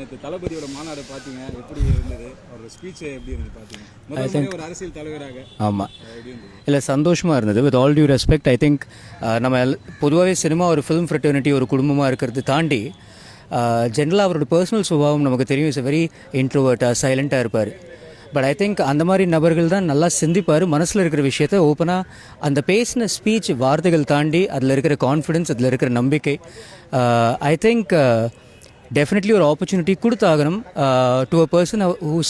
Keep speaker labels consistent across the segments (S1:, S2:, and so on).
S1: நேற்று தளபதியோட மாநாடு பார்த்தீங்க, எப்படி இருந்தது? அவரோட ஸ்பீச் எப்படி இருந்தது பார்த்தீங்க? முதல்ல ஒரு அரசியல் தலைவராக
S2: ஆமாம் இல்லை சந்தோஷமாக இருந்தது. With all due respect I think நம்ம பொதுவாகவே சினிமா ஒரு ஃபிலிம் ஃப்ரெட்டர்னிட்டி ஒரு குடும்பமாக இருக்கிறது தாண்டி ஜென்ரலாக அவரோட பர்சனல் சுபாவம் நமக்கு தெரியும். இஸ் வெரி இன்ட்ரோவர்ட்டாக சைலண்ட்டாக இருப்பார். பட் ஐ திங்க் அந்த மாதிரி நபர்கள் தான் நல்லா சிந்திப்பார். மனசில் இருக்கிற விஷயத்த ஓப்பனாக அந்த பேசின ஸ்பீச் வார்த்தைகள் தாண்டி அதில் இருக்கிற கான்ஃபிடென்ஸ், அதில் இருக்கிற நம்பிக்கை, ஐ திங்க் டெஃபினெட்லி ஒரு ஆப்பர்ச்சுனிட்டி கொடுத்தாகணும் டு அ பர்சன்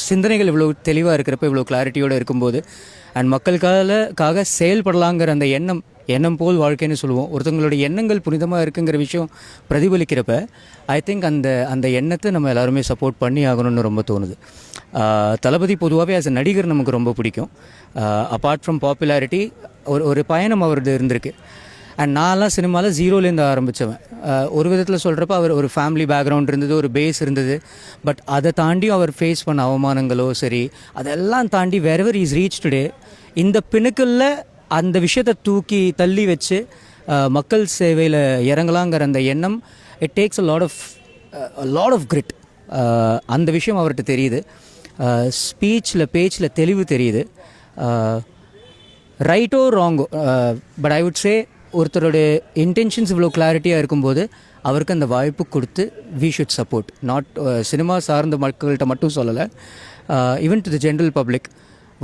S2: சிந்தனைகள் இவ்வளோ தெளிவாக இருக்கிறப்ப, இவ்வளோ கிளாரிட்டியோடு இருக்கும்போது அண்ட் மக்களுக்காக செயல்படலாங்கிற அந்த எண்ணம் போல் வாழ்க்கைன்னு சொல்லுவோம். ஒருத்தவங்களுடைய எண்ணங்கள் புனிதமாக இருக்குங்கிற விஷயம் பிரதிபலிக்கிறப்ப ஐ திங்க் அந்த எண்ணத்தை நம்ம எல்லாருமே சப்போர்ட் பண்ணி ஆகணும்னு ரொம்ப தோணுது. தளபதி பொதுவாகவே ஆஸ் அ நடிகர் நமக்கு ரொம்ப பிடிக்கும். அப்பார்ட் ஃப்ரம் பாப்புலாரிட்டி ஒரு பயணம் அவரது இருந்திருக்கு. அண்ட் நான்லாம் சினிமாவில் ஜீரோலேருந்து ஆரம்பித்தவன். ஒரு விதத்தில் சொல்கிறப்ப அவர் ஒரு ஃபேமிலி பேக்ரவுண்ட் இருந்தது, ஒரு பேஸ் இருந்தது. பட் அதை தாண்டியும் அவர் ஃபேஸ் பண்ண அவமானங்களோ சரி, அதெல்லாம் தாண்டி வெரெவர் இஸ் ரீச் டுடே இந்த பிணுக்களில் அந்த விஷயத்தை தூக்கி தள்ளி வச்சு மக்கள் சேவையில் இறங்கலாங்கிற அந்த எண்ணம் it takes a lot of grid. அந்த விஷயம் அவர்கிட்ட தெரியுது. ஸ்பீச்சில் பேச்சில் தெளிவு தெரியுது. ரைட்டோ ராங்கோ, பட் ஐ வுட் சே ஒருத்தருடைய இன்டென்ஷன்ஸ் இவ்வளோ கிளாரிட்டியாக இருக்கும்போது அவருக்கு அந்த வாய்ப்பு கொடுத்து we should support. Not cinema சார்ந்த மக்கள்கிட்ட மட்டும் சொல்லலை, even to the general public.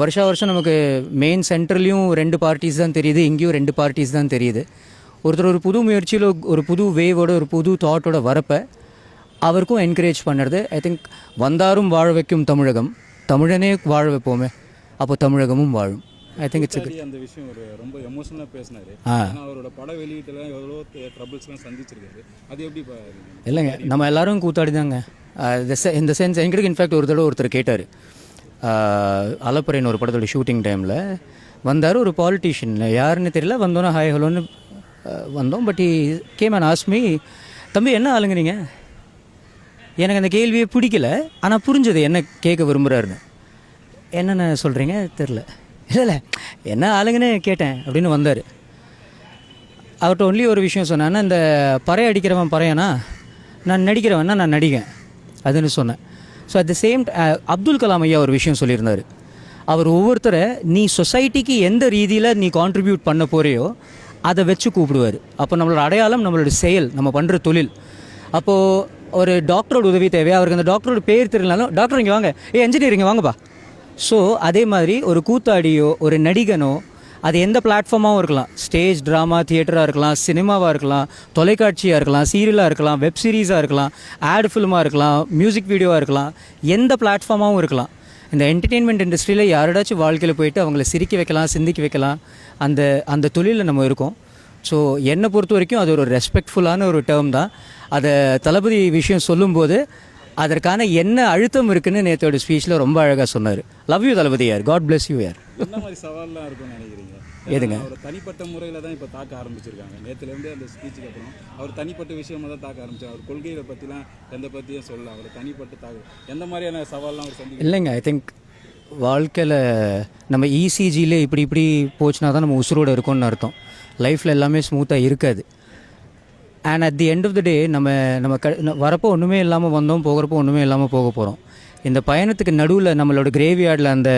S2: வருஷம் நமக்கு மெயின் சென்டர்லேயும் 2 பார்ட்டிஸ் தான் தெரியுது, இங்கேயும் 2 பார்ட்டிஸ் தான் தெரியுது. ஒருத்தர் ஒரு புது முயற்சியில் ஒரு புது வேவோட ஒரு புது தாட்டோட வரப்போ அவருக்கும் என்கரேஜ் பண்ணுறது. ஐ திங்க் வந்தாரும் வாழ வைக்கும் தமிழகம், தமிழனே வாழ வைப்போமே, அப்போ தமிழகமும் வாழும். ஐ திங்க் இட்ஸ்
S1: அந்த விஷயம் ஒரு ரொம்ப எமோஷனலாக பேசினாரு. அவரோட பட வெளியீட்டுலாம் எவ்வளோ ட்ரபிள்ஸ்லாம் சந்திச்சிருக்காரு. அது எப்படி
S2: இல்லைங்க, நம்ம எல்லாரும் கூத்தாடி தாங்க இந்த சென்ஸ். எங்களுக்கு இன்ஃபேக்ட் ஒரு தடவை ஒருத்தர் கேட்டார், அலப்பறைன்னு ஒரு படத்தோட ஷூட்டிங் டைமில் வந்தார். ஒரு பாலிட்டிஷியன் யாருன்னு தெரியல, வந்தோன்னா ஹாய் ஹலோன்னு வந்தோம். But game and ask me, தம்பி என்ன ஆளுங்கிறீங்க? எனக்கு அந்த கேள்வியே பிடிக்கல, ஆனால் புரிஞ்சது என்ன கேட்க விரும்புகிறாருன்னு. என்னென்ன சொல்கிறீங்க தெரில, இல்லை என்ன ஆளுங்கன்னு கேட்டேன் அப்படின்னு வந்தார். அவர்கிட்ட ஒன்லி ஒரு விஷயம் சொன்னேன்னா, இந்த பறைய அடிக்கிறவன் பறையனா, நான் நடிக்கிறவன்னா நான் நடிகேன் அதுன்னு சொன்னேன். So at the same Abdul Kalam ஐயா ஒரு விஷயம் சொல்லியிருந்தார். அவர் ஒவ்வொருத்தரை நீ சொசைட்டிக்கு எந்த ரீதியில் நீ கான்ட்ரிபியூட் பண்ண போகிறையோ அதை வச்சு கூப்பிடுவார். அப்போ நம்மளோட அடையாளம் நம்மளோட செயல், நம்ம பண்ணுற தொழில். அப்போது ஒரு டாக்டரோட உதவி தேவை, அவருக்கு அந்த டாக்டரோட பேர் தெரியலனாலும் டாக்டர் இங்கே வாங்க, இன்ஜினியரிங் வாங்கப்பா. ஸோ அதே மாதிரி ஒரு கூத்தாடியோ ஒரு நடிகனோ அது எந்த பிளாட்ஃபார்மாகவும் இருக்கலாம், ஸ்டேஜ் ட்ராமா தியேட்டராக இருக்கலாம், சினிமாவாக இருக்கலாம், தொலைக்காட்சியாக இருக்கலாம், சீரியலாக இருக்கலாம், வெப் சீரிஸாக இருக்கலாம், ஆட் ஃபில்மாக இருக்கலாம், மியூசிக் வீடியோவாக இருக்கலாம், எந்த பிளாட்ஃபார்மாகவும் இருக்கலாம். இந்த என்டர்டெயின்மெண்ட் இண்டஸ்ட்ரியில் யாரோடாச்சும் வாழ்க்கையில் போயிட்டு அவங்கள சிரிக்க வைக்கலாம், சிந்திக்க வைக்கலாம், அந்த தொழிலில் நம்ம இருக்கோம். ஸோ என்னை பொறுத்த வரைக்கும் அது ஒரு ரெஸ்பெக்ட்ஃபுல்லான ஒரு டேர்ம் தான். அதை தளபதி விஷயம் சொல்லும்போது அதற்கான என்ன அழுத்தம் இருக்குன்னு நேற்றோட ஸ்பீச்சில் ரொம்ப அழகாக சொன்னார். லவ் யூ தளபதி யார், காட் பிளஸ் யூ யார்.
S1: என்ன மாதிரி சவால்லாம் இருக்கும்னு நினைக்கிறீங்க?
S2: எதுங்க?
S1: அவர் தனிப்பட்ட முறையில் தான் இப்போ தாக்க ஆரம்பிச்சிருக்காங்க. நேற்றுலேருந்து அந்த ஸ்பீச்சுக்கு அப்புறம் அவர் தனிப்பட்ட விஷயமாக தான் தாக்க ஆரம்பிச்சார். அவர் கொள்கைகளை பற்றிலாம் எந்த பற்றியும் சொல்லலாம். அவர் தனிப்பட்ட எந்த மாதிரியான சவால்லாம் அவர் சந்திக்க?
S2: இல்லைங்க, ஐ திங்க் வாழ்க்கையில் நம்ம இசிஜியில் இப்படி போச்சுன்னா தான் நம்ம உசுரோடு இருக்கோம்னு அர்த்தம். லைஃப்பில் எல்லாமே ஸ்மூத்தாக இருக்காது. And at the end of the day நம்ம வரப்போ ஒன்றுமே இல்லாமல் வந்தோம், போகிறப்போ ஒன்றுமே இல்லாமல் போக போகிறோம். இந்த பயணத்துக்கு நடுவில் நம்மளோட கிரேவியார்டில் அந்த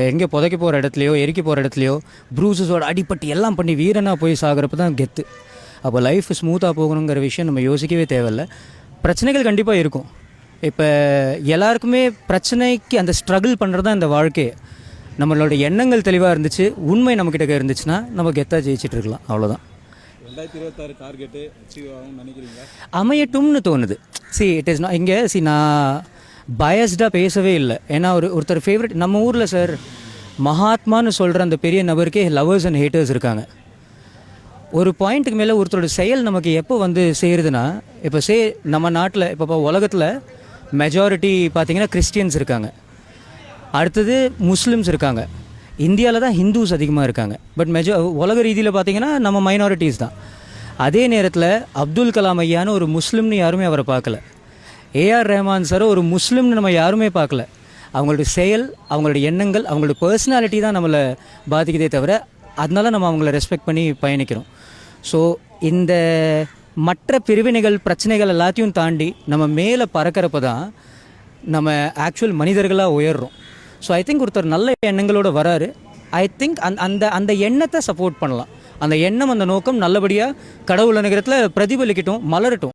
S2: எங்கே புதைக்க போகிற இடத்துலையோ எரிக்க போகிற இடத்துலையோ ப்ரூசஸோட அடிப்பட்டு எல்லாம் பண்ணி வீரனாக போய் சாகிறப்ப தான் கெத்து. அப்போ லைஃப் ஸ்மூத்தாக போகணுங்கிற விஷயம் நம்ம யோசிக்கவே தேவையில்லை. பிரச்சனைகள் கண்டிப்பாக இருக்கும். இப்போ எல்லாருக்குமே பிரச்சனைக்கு அந்த ஸ்ட்ரகிள் பண்ணுறது தான் இந்த வாழ்க்கையை. நம்மளோட எண்ணங்கள் தெளிவாக இருந்துச்சு, உண்மை நம்மக்கிட்ட இருந்துச்சுன்னா நம்ம கெத்தாக ஜெயிச்சிட்டு இருக்கலாம். அவ்வளோதான்.
S1: 2026 டார்கெட்டு அச்சீவ் ஆகும்னு நினைக்கிறீங்களா?
S2: அமையட்டும்னு தோணுது. இட் இஸ் நான் இங்கே நான் பயஸ்டாக பேசவே இல்லை. ஏன்னா ஒருத்தர் ஃபேவரட் நம்ம ஊரில் சார் மகாத்மான்னு சொல்கிற அந்த பெரிய நபருக்கே லவர்ஸ் அண்ட் ஹேட்டர்ஸ் இருக்காங்க. ஒரு பாயிண்ட்டுக்கு மேலே ஒருத்தரோட செயல் நமக்கு எப்போ வந்து சேருதுன்னா, இப்போ நம்ம நாட்டில் இப்போ உலகத்தில் மெஜாரிட்டி பார்த்திங்கன்னா கிறிஸ்டியன்ஸ் இருக்காங்க, அடுத்தது முஸ்லிம்ஸ் இருக்காங்க, இந்தியாவில் தான் ஹிந்துஸ் அதிகமாக இருக்காங்க. பட் உலக ரீதியில் பார்த்திங்கன்னா நம்ம மைனாரிட்டிஸ் தான். அதே நேரத்தில் அப்துல் கலாம் ஐயான்னு ஒரு முஸ்லீம்னு யாருமே அவரை பார்க்கல. ஏஆர் ரஹ்மான் சார் ஒரு முஸ்லீம்னு நம்ம யாருமே பார்க்கல. அவங்களோட செயல், அவங்களோட எண்ணங்கள், அவங்களோட பர்சனாலிட்டி தான் நம்மளை பாதிக்கதே தவிர, அதனால நம்ம அவங்கள ரெஸ்பெக்ட் பண்ணி பயணிக்கிறோம். ஸோ இந்த மற்ற பிரிவினைகள் பிரச்சனைகள் எல்லாத்தையும் தாண்டி நம்ம மேலே பறக்கிறப்ப தான் நம்ம ஆக்சுவல் மனிதர்களாக உயர்றோம். ஸோ ஐ திங்க் ஒருத்தர் நல்ல எண்ணங்களோடு வராரு. ஐ திங்க் அந்த அந்த எண்ணத்தை சப்போர்ட் பண்ணலாம். அந்த எண்ணம் அந்த நோக்கம் நல்லபடியாக கடவுள் அனுகிரகத்தில் பிரதிபலிக்கட்டும், மலரட்டும்.